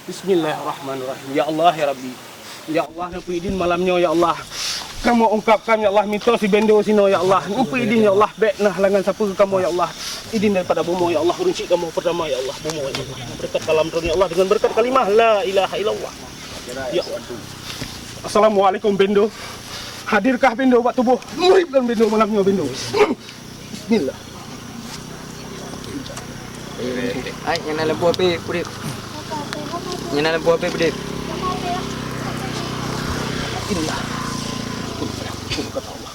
Bismillahirrahmanirrahim. Ya Allah ya Rabbi. Ya Allah nampu idin malamnya ya Allah. Kamu ungkapkan ya Allah minta si bendo sino ya Allah. Nampu idin ya Allah baik nah langan siapa ke kamu ya Allah. Idin daripada bumo ya Allah runci kamu pertama ya Allah bumo ya Allah. Berkat kalam ya Allah dengan berkat kalimah la ilaha illallah. Ya Allah. Assalamualaikum bendo. Hadirkah bendo buat tubuh? Muridkan bendo malamnya bendo. Bismillah. Ay, nyala lampu api, Pudip. Nyala lampu api, Pudip. Inilah. Kata Allah.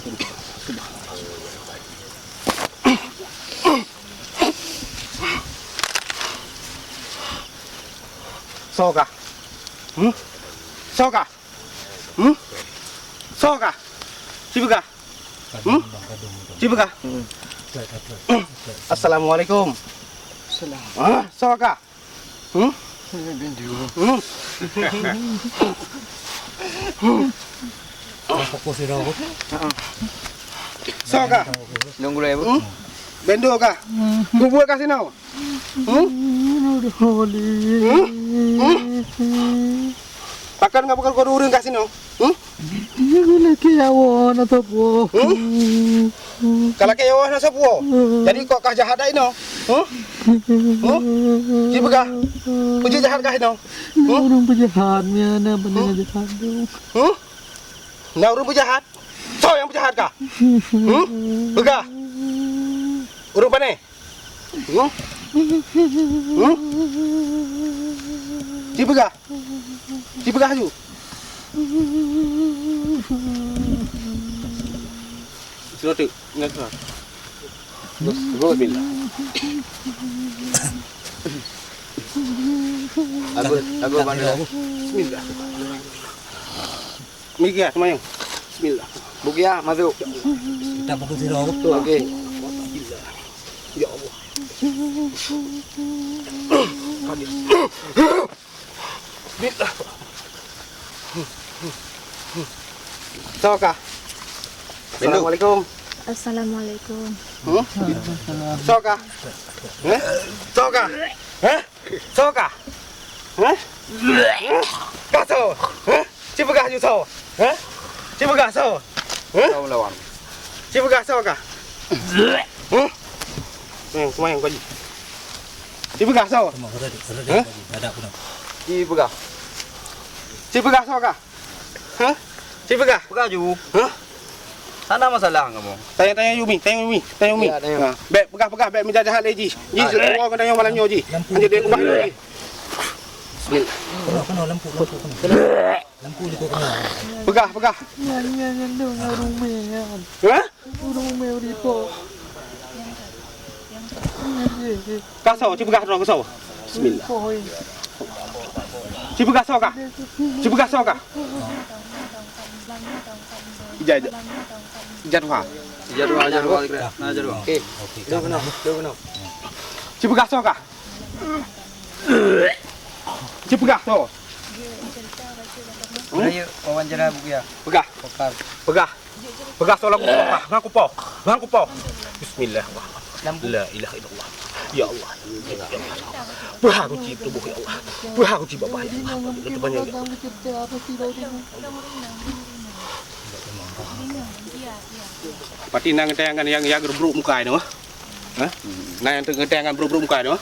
Soka. Soka. Soka. Cibuka. Cibuka. Assalamualaikum. Soka. Soka. Nunggu lah ya, Bu. Bendo ka. Bubur kasih nau. Pakan nggak bakal kau urang kasih nau. Kalau kayak wah nasa puo. Jadi kok kah jahat dah ino? Cipu kah? Puji jahat kah ino? Orang penjahatnya, nah benar jahat dong. Nah urang penjahat? So yang penjahat kah? Begah? Urang pane? Cipu kah? Cipu kah ju? Sudah tu, ingat tak? Gue bilang. Aku bandel. Bismillah. Mikir semuanya. Bismillah. Bukia, masuk. Kita fokus di rawat. Okey. Ya Allah. Bismillah. Soka. Assalamualaikum. Assalamualaikum. Soka. Soka. Soka. Kaso. Cipagah ju so. Cipagah so. Tahu lawan. Cipagah soka. Semuanya kau ji. Cipagah so. Ada pun. Di pegah. Cipagah soka. Cipagah. Pegah ju. Sana masalah kamu. Tanya Yumi, tanya Yumi. Ya, tanya. Bek pegah bek minta jahat lagi. Ji semua kau tanya malamnya ji. Anjir dia kubah lagi. Kena lampu ni kau kena. Pegah. Nyanyi dong rumean. Hah? Rumeh di po. Kasau, cipagah dong kasau. Bismillah. Cipagah soka. Cipagah soka. Ijat. Ijat Jadual. Okey. Dah kena. Cipagah soka. Cipagah so. Ayo wawancara Bukia. Pegah. Pokal. Pegah so lagu pau. Ngaku pau. Bismillah. La ilaha illallah. Ya Allah. Pegah kunci tubuh ya Allah. Pegah kunci bapak ya Allah. Itu banyak. Pati nang ngetengan yang gerbruk muka ini mah. Hah? Nah yang ngetengan bruk muka ini mah.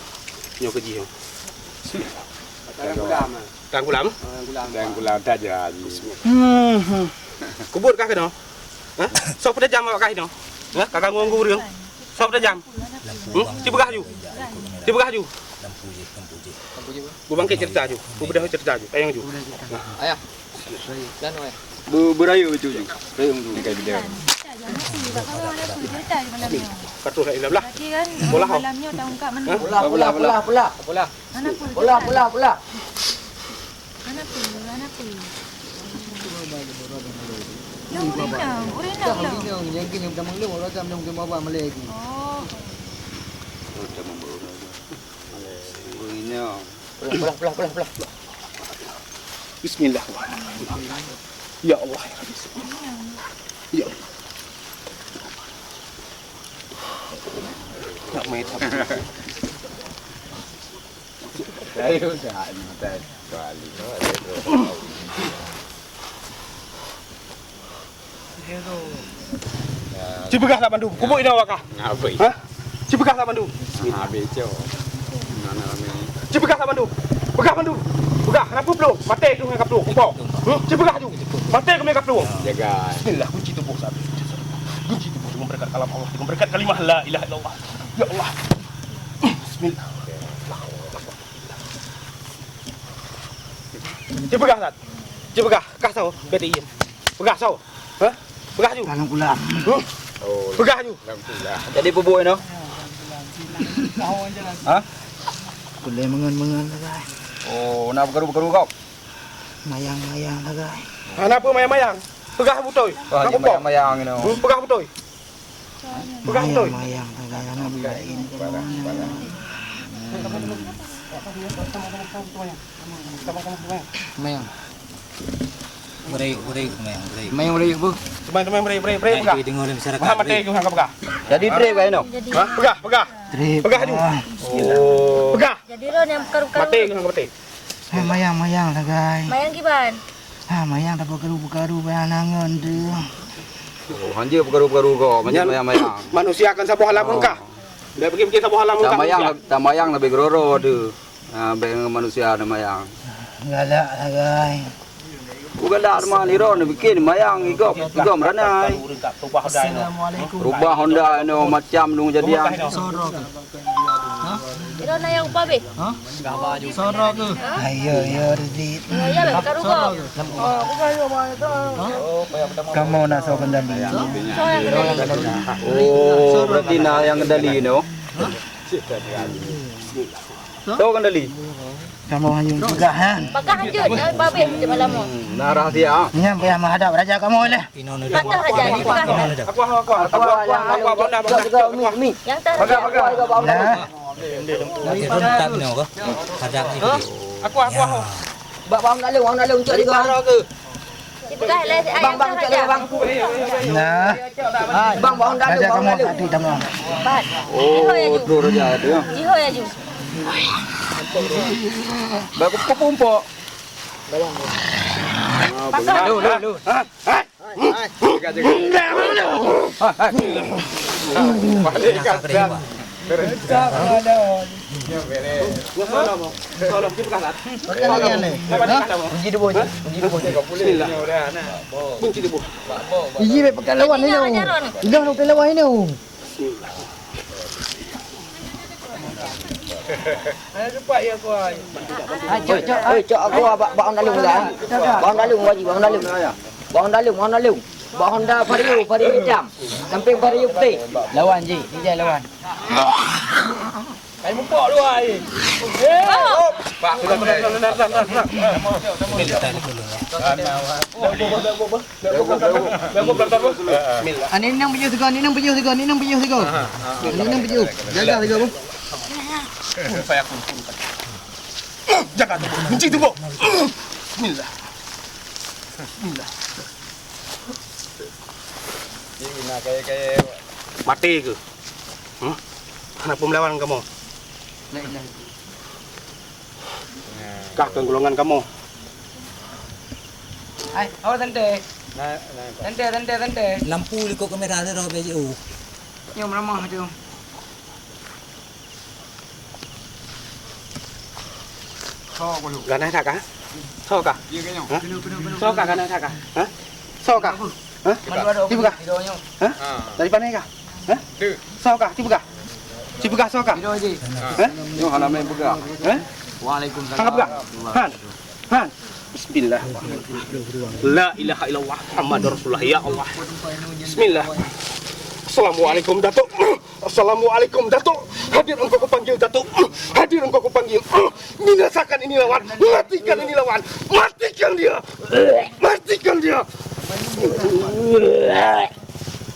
Nyo keji. Tang gulam. dah jadi. Kubur kah keno? Hah? Sok pada jam awak kah keno? Hah? Kakak ngonggu reung. Sok pada jam. Cibegah ju. Bu bangkit cerita ju. Bu bedah cerita ju. Ayang ju. Ayah. Dan oi. Berayu itu juga. Berayu dulu kayak video. Katuh la ilah. Bola malamnya tak ungkap mana. Bola. Anak pun. Bola. Anak pun. Urinang lah. Yang kini kita mengeluh orang jam yang kita bawa meleki. Oh. Pelah. Bismillahirrahmanirrahim. Ya Allah ya Rabbi. Ya Allah. Nak main apa? Ayo dah mata kali. Cipegah tak bandu. Kubuk ina wakah. Ngapai? Ha? Cipegah tak bandu. Habis je. Mana ni? Cipegah tak bandu. Pegah bandu. Pegah kenapa peluk? Mati tu dengan peluk. Kau. Cipegah tu. Mati ke dengan peluk. Jaga. Bismillah kunci tubuh saat. Kunci tubuh dengan berkat kalam Allah, dengan berkat kalimah la ilaha illallah. Ya Allah. Bismillah. Cipegah tak? Cipegah. Kah tahu? Beti iem. Pegah tahu? Ha? Pegah ju. Kalau pula. Oh. Pegah ju. Alhamdulillah. Jadi bubuk no. Ha? Boleh mengan-mengan lah guys. Oh, nak bergaru-bergaru kau? Mayang-mayang lah guys. Kenapa mayang-mayang? Pegah betul. Wah, Kenapa kau? mayang ni no. Pegah betul. Pegah betul. Mayang-mayang lah guys. Anak budak ini. Mayang. Berai mayang. Mayang boleh bu. Teman-teman beri pegah. Dengar dari masyarakat. Muhammad teh kau pegah. Jadi trip kan no. Ha? Pegah, pegah. Trip. Pegah ju. Oh. Pegah. Jadi ron yang karu-karu. Mati kau mati. Mayang-mayang lah guys. Mayang giban. Mayang dah bergaru-bergaru bayangan tu. Oh, hanya bergaru-bergaru kau macam mayang-mayang. Manusia akan sabuh halam engkau. Dia pergi sabuh halam engkau. Tamayang lebih geroro tu. Beng manusia ada mayang. Galak lah guys. Bukan dah rumah ni ron bikin mayang igop meranai. Rubah Honda no macam nung jadian. Iro na yang upa be. Sorok ke? Ayo, Rizit. Ya lah karu ko. Kamu nak so kendali. So yang kedali. Oh, berarti nak yang kendali no. Tahu kendali. Kamu hanya juga kan? Bakal hancur ya babe di malam mo. Nah rahasia. Ni yang payah menghadap raja kamu lah. Patah aja ni bakal. Aku. Yang tar. Nah, Rentak ni ko. Kadang ni. Aku. Bang nak lu untuk dia ke. Cipegah le ayam tar aja. nah. Bang nak Raja kamu tadi tengok. Bat. Oh, tu raja tu. Jiho ya ju. Baru pupuk. Pakar. Lu. Jaga. Iji be pekan lawan ni no. Dah nak lawan ni no. Cok aku bang dalung dah. Bang dalung wajib bang dalung. Bang Honda Vario hitam. Samping Vario putih. Lawan ji, DJ lawan. Ai mupok lu ai. Pak, Ani nang baju tiga, ni nang baju tiga. Jaga tiga bu. Saya aku. Jaga tu. Kunci tu, Bu. Bismillah. Ini nak kayak Mati ke? Kenapa melawan kamu? Kakak golongan kamu. Ai, awak tante. Lampu ikut kamera ni ro BJU. Yang ramah tu. Ganai tak kah? So kah? So kah ganai tak kah? Hah? So kah? Hah? Tiba kah? Hah? Dari mana kah? Hah? So kah? Tiba kah? So kah? Hah? Yo halaman buka. Hah? Waalaikumsalam. Tangkap kah? Han. Bismillah. La ilaha illallah Muhammadur Rasulullah ya Allah. Bismillah. Assalamualaikum Datuk. Assalamualaikum Datuk. Hadir engkau kupanggil Datuk. Hadir engkau kupanggil. Binasakan ini lawan. Matikan ini lawan. Matikan dia. Matikan dia.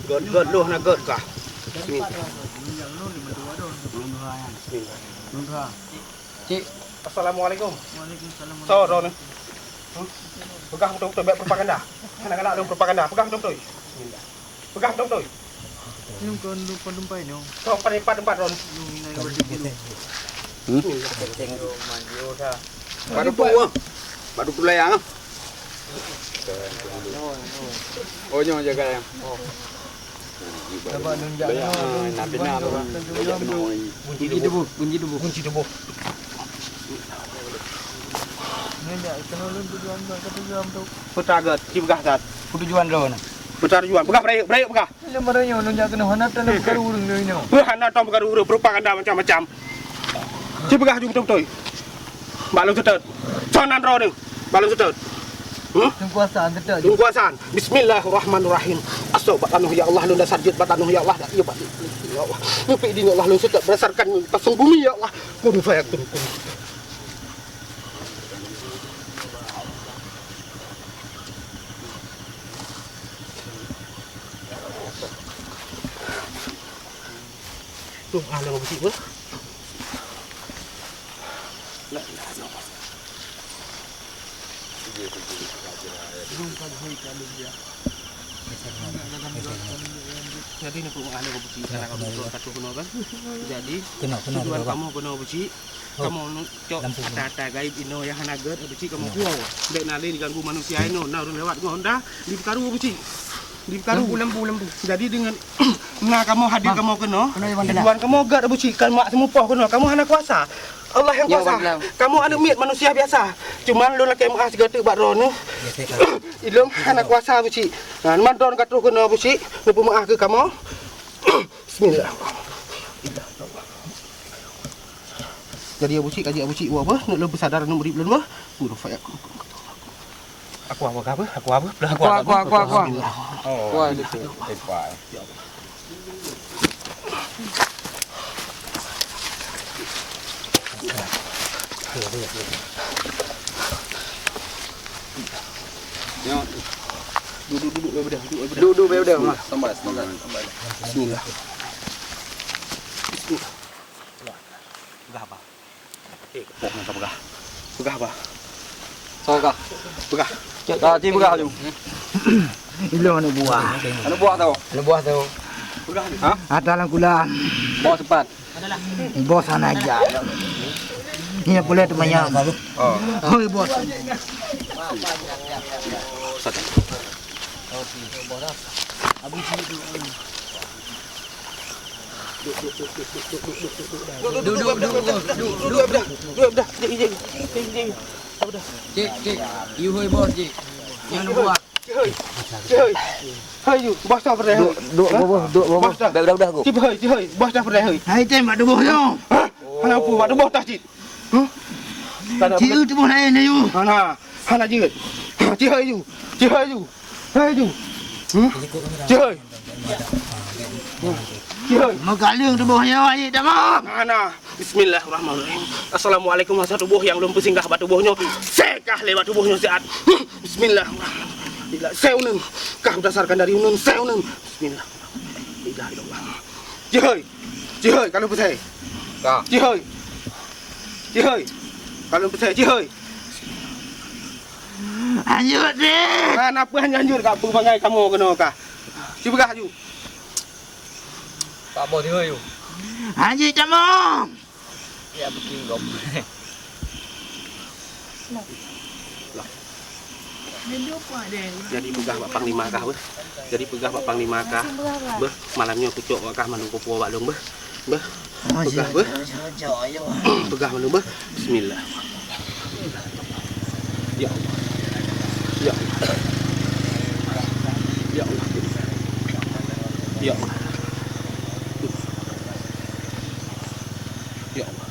God lu nak god kah? Bismillah. Cik. Assalamualaikum. Waalaikumsalam. So, Ron. Pegang betul-betul baik propaganda. Anak-anak ada propaganda. Pegang betul-betul. Bismillah. Pegang betul-betul. Yung kon lumpai no. So, pada empat Ron. Baru tua. Baru pulayang. Oh nyo jaga yang. Dapat nunjuk. Nabi nama. Bunyi debu. Putar gat, cibgah gat. Tujuan ron. Putar juan, pegah break pegah. Ile maranya nunjuk kena hanap dan baru urung ni. Anda tom perkara propaganda macam-macam. Cibgah ju betul-betul. Balung setet. Sonan ro ni. Balung setet. Kuasaan betul. Kuasaan. Bismillahirrahmanirrahim. Asal batanuh ya Allah lunda sarjit batanuh ya Allah. Ya Allah. Mupi din Allah lunda setet berdasarkan pasang bumi ya Allah. Kun fayakun. Tuh, ala mau bersih ber. Jadi nak pun ala mau bersih. Kalau kamu satu kena kan. Jadi tujuan kamu kena bersih. Kamu cok tata gaib ino yang hanagat bersih kamu kuau. Dek nali diganggu manusia ino. Nah orang lewat gua Honda di perkaru bersih. Di perkaru lembu. Jadi dengan nah kamu hadir kamu kena. Tujuan kamu gak bersih. Kamu mak semua kena. Kamu hana kuasa. Allah yang kuasa. Kamu ada miat manusia biasa. Cuman lu nak MA segala bak ron. Ilum hana kuasa bersih. Nah, mandon katu kena bersih. Lupa maaf ke kamu. Bismillah. Jadi bersih kaji bersih apa? Nak lebih sadar nak beri belum apa? Guru fayak. Aku apa? Aku. Oh, itu. Hebat. Duduk bedah mas. Sampai. Bismillah. Pegah apa? Pokok nak pegah. Pegah apa? Soka. Pegah. Dah ti pegah tu. Ilo anu buah. Anu buah tau. Pegah ni. Ha? Adalah kulan. Buah cepat. Bos aja. Ini boleh tu banyak. Oh. Hoi bos. Duduk bedah. Cik. You hoi bos, cik. Yang buah. Hai you, bos dah pernah. Duk bos. Dah aku. Cip hai, bos dah pernah hai. Hai cik mak deboh yo. Hana apa mak bos dah cip. Cik tu pun hai ni you. Hana jit. Cip hai you. Hai you. Cip hai. Mau kalung tu boh yo ai dah mau. Hana. Bismillahirrahmanirrahim. Assalamualaikum warahmatullahi tubuh yang belum singgah batu tubuhnya. Sekah lewat tubuhnya sehat. Bismillahirrahmanirrahim. Bila seunun kah berdasarkan dari unun seunun. Bismillah. La ilaha illallah. Cihoi, kalau percaya. Kah. Cihoi. Kalau percaya cihoi. Anjur deh. Apa anjur kah apa bangai kamu kena kah? Cuba kah ju. Tak boleh dia you. Anjir camong. Ya bikin gom. Jadi pegah bak panglima kah beh? Jadi pegah bak panglima kah? Beh, malamnya kucuk kah manung pupu bak long beh. Beh. Pegah beh. Pegah manung beh. Bismillah. Ya Allah. Ya Allah. Ya Allah. Ya Allah. Ya Allah.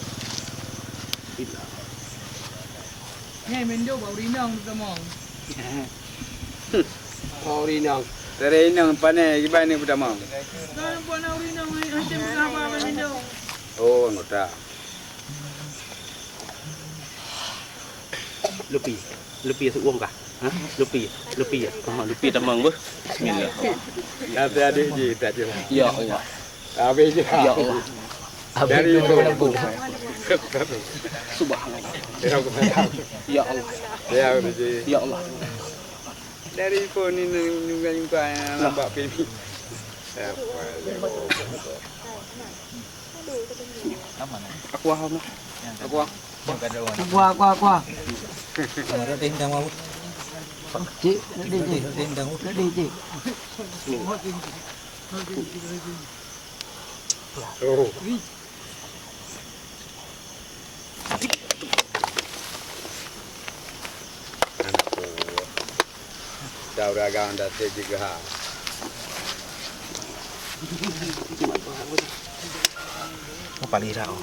Billah. Hei mendo bau rinang tu camong. Oh rinang. Dari rinang pane gimana ni pertama? Kan buat nak rinang ni macam apa mendo. Oh ngoda. Lupi tu uang kah? Ha? Lupi ya. Lupi tamang beh. Bismillah. Nanti adik je tak je. Ya Allah. Habis je. Ya Allah. Dari itu lembu. Subhanallah. Ya Ya Allah. Ya je. Ya Allah. Dari phone ni nyungga nampak pilih. Aku faham lah. Aku Kuah. Ada tindang mau. Cik, Tindang. cik. dah gang dah juga. Apa lirau?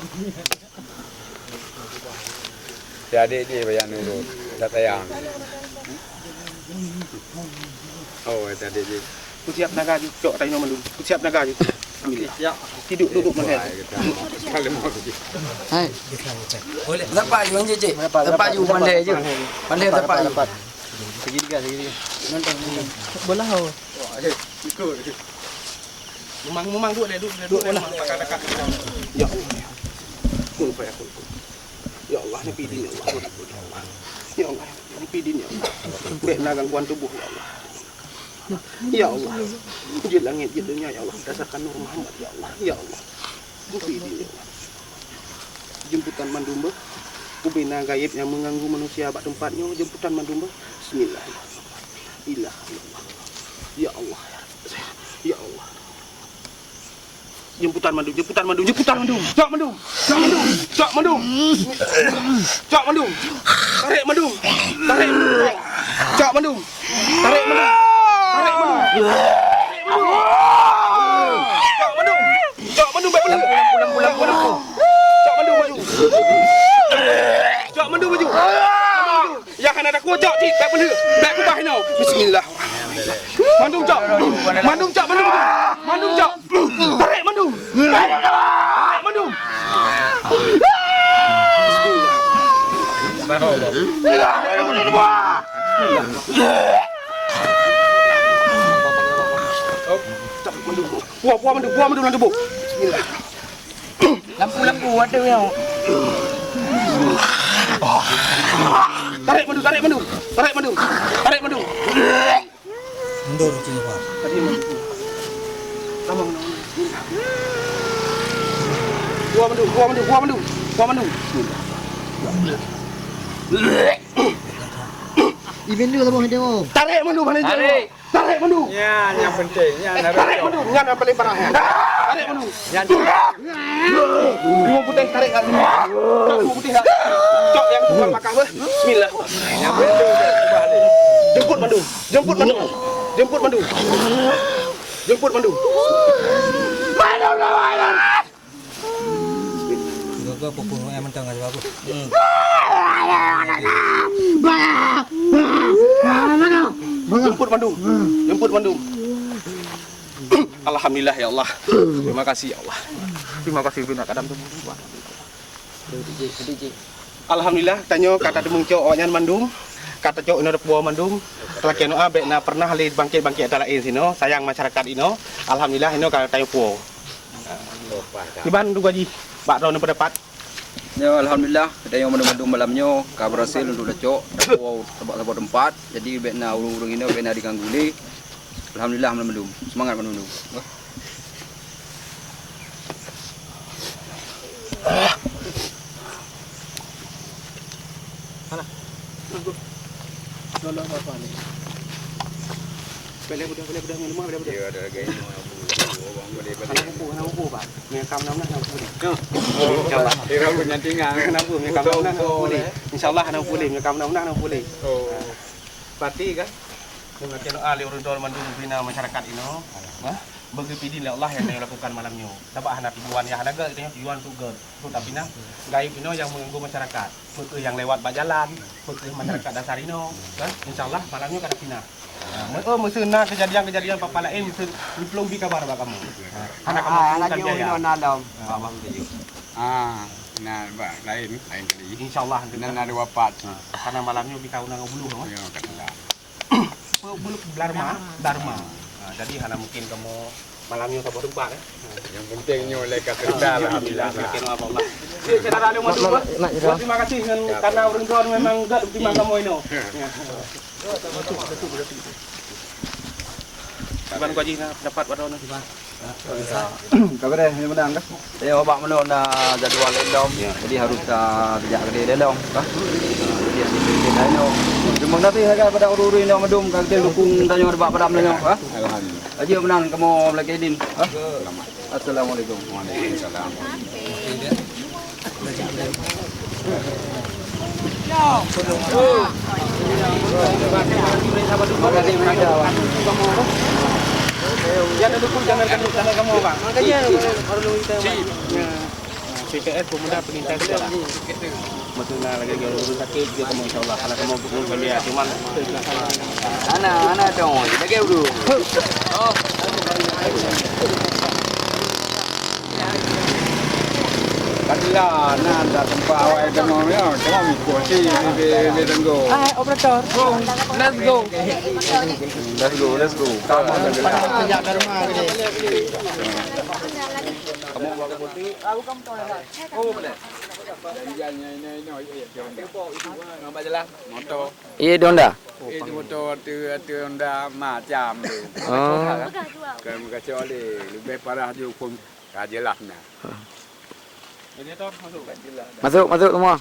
Jadi dia bayar nurut. Dah tayang. Oh, tadi dia. Ku siap naga je. Cok tanya nama dulu. Ku siap naga je. Siap. Duduk mana? Kalau mau pergi. Hai. Boleh. Dapat je Encik cik. Dapat je pandai je. Pandai dapat. Segitiga. Bola ho. Memang duduk lah. Pakai dekat. Ya Allah. Aku lupa aku. Ya Allah, ni pidin ya Allah. Ya Allah, ni pidin ya Allah. Baiklah gangguan tubuh ya Allah. Ya Allah. Di langit di dunia ya Allah, dasarkan nur Muhammad ya Allah. Ya Allah. Ni pidin ya Allah. Jemputan mandumba. Ubina gaib yang mengganggu manusia bak tempatnya. Jemputan mandumba. Bismillahirrahmanirrahim. Ya Allah. Ya Allah. Jemputan mandum. Cak mandum. Tarik mandum. Cak mandum. Tarik mandum. Cak mandum baik betul. Cak mandum baju. Yang kan ada kocak cik baik betul. Baik kubah ni. Bismillah. Mandum cak. Tarik mandum. Buah mandum dalam tubuh. Bismillah. Lampu ada yang. Tarik mandum. Mundur sini Pak. Tadi mandum. Lama mandum. Buah mandum. Ibin dulu lah demo. Tarik mandum. Ya, yang penting. Tarik mandum. Yang paling parah. Tarik mandum. Dua putih tarik kat sini. Dua putih tak. Cok yang tukang makan apa? Bismillah. Yang penting Jemput mandum. Juga pupuk yang mentang aja aku. Jemput mandum. Alhamdulillah ya Allah. Terima kasih ya Allah. Terima kasih bina kadam tu. Alhamdulillah tanya kata demung cok awaknya mandum. Kata cok ino buah mandum. Kelakon abek na pernah li bangkit atala sino sayang masyarakat ino. Alhamdulillah ino kata tanya puo. Iban du gaji. Bak ro pendapat. Ya, alhamdulillah kita yang mendung malamnya ka berhasil untuk lecok tempat tempat. Jadi bekna urung-urung ini bekna diganggu ni. Alhamdulillah mendung. Semangat mendung. Lolos apa ni? Boleh budak minum boleh. Ya, ada lagi. Anak buku Pak. Mekam nama anak buku. Insyaallah. Kira punya tinggal. Kenapa mekam nama anak boleh? Insyaallah anak boleh mekam nama anak boleh. Oh. Berarti kan dengan channel Ali Urudol Mandung bina masyarakat ino. Bagi pidin Allah yang saya lakukan malamnya. Dapat anak tujuan yang ada itu tujuan tugas. Tapi nah gaib ino yang mengganggu masyarakat. Mereka yang lewat berjalan, mereka masyarakat dasar ino, kan? Insyaallah malamnya kada pina. Mesena kejadian papa lain belum di kabar bak kamu. Anak kamu kan jaya. Abang tuju. Nah, lain kali. Insyaallah Nan ada wapat. karena malamnya di kauna ngabulu kan. Ya, kata. Bulu Dharma. Jadi hana mungkin kamu malamnya sabar tempat Yang penting nyolek kat kerja alhamdulillah. Mungkin Allah. Saudara ada masuk. Terima kasih karena orang tua memang enggak terima kamu ini. Betul. Iban ku aji dapat pada Kau deh, yang menang kah? Ya, abang mana nak jadual dalam, jadi harus sejak gede dalam, kah? Jadi kita ini, cuma nanti harga pada urus ini madum, kita dukung tanya abang pada mana, kah? Alhamdulillah. Aja menang, kamu lagi din, kah? Assalamualaikum. Waalaikumsalam. Jangan dukung jangan kamu bang. Makanya baru kita PPS pemuda pengintai sekolah. Maksudnya lagi urus sakit juga kamu insyaallah. Kalau kamu bukan belia cuman Anak dong, lagi dulu. Kalian ada tempat awal kamu ni, kamu mikuti di tenggo. operator. Let's go. Let's go. Kamu Sejak ke rumah gede. kamu bawa putih. Aku kamu tahu lah. Oh boleh. Ini. Nampak jelas motor. Iya Donda. Itu motor tu Honda macam tu. Oh. Kamu kacau le, lebih parah je pun jelas nah. Jadi tu masuk. Masuk semua.